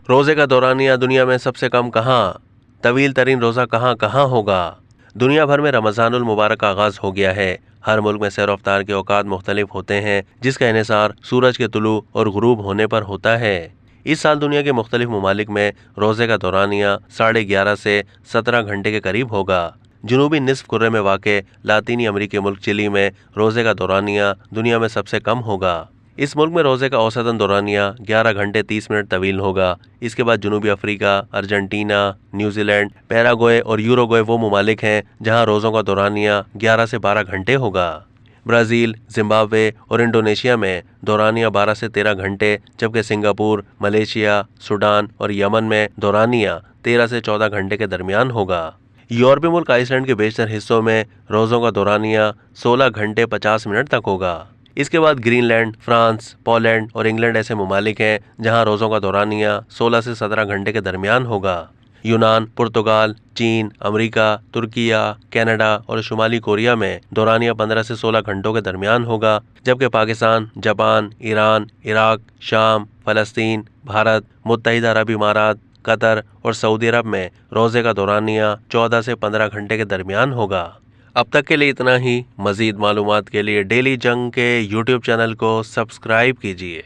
روزے کا دورانیہ دنیا میں سب سے کم کہاں؟ طویل ترین روزہ کہاں کہاں ہوگا؟ دنیا بھر میں رمضان المبارک کا آغاز ہو گیا ہے۔ ہر ملک میں سیر و افطار کے اوقات مختلف ہوتے ہیں، جس کا انحصار سورج کے طلوع اور غروب ہونے پر ہوتا ہے۔ اس سال دنیا کے مختلف ممالک میں روزے کا دورانیہ 11:30 سے 17 گھنٹے کے قریب ہوگا۔ جنوبی نصف کرے میں واقع لاطینی امریکی ملک چلی میں روزے کا دورانیہ دنیا میں سب سے کم ہوگا۔ اس ملک میں روزے کا اوسطاً دورانیہ 11 گھنٹے 30 منٹ طویل ہوگا۔ اس کے بعد جنوبی افریقہ، ارجنٹینا، نیوزی لینڈ، پیراگوئے اور یوروگوئے وہ ممالک ہیں جہاں روزوں کا دورانیہ 11 سے 12 گھنٹے ہوگا۔ برازیل، زمبابوے اور انڈونیشیا میں دورانیہ 12 سے 13 گھنٹے، جبکہ سنگاپور، ملیشیا، سوڈان اور یمن میں دورانیہ 13 سے 14 گھنٹے کے درمیان ہوگا۔ یورپی ملک آئس لینڈ کے بیشتر حصوں میں روزوں کا دورانیہ 16 گھنٹے 50 منٹ تک ہوگا۔ اس کے بعد گرین لینڈ، فرانس، پولینڈ اور انگلینڈ ایسے ممالک ہیں جہاں روزوں کا دورانیہ 16 سے 17 گھنٹے کے درمیان ہوگا۔ یونان، پرتگال، چین، امریکہ، ترکیہ، کینیڈا اور شمالی کوریا میں دورانیہ 15 سے 16 گھنٹوں کے درمیان ہوگا، جبکہ پاکستان، جاپان، ایران، عراق، شام، فلسطین، بھارت، متحدہ عرب امارات، قطر اور سعودی عرب میں روزے کا دورانیہ 14 سے 15 گھنٹے کے درمیان ہوگا۔ اب تک کے لیے اتنا ہی۔ مزید معلومات کے لیے ڈیلی جنگ کے یوٹیوب چینل کو سبسکرائب کیجیے۔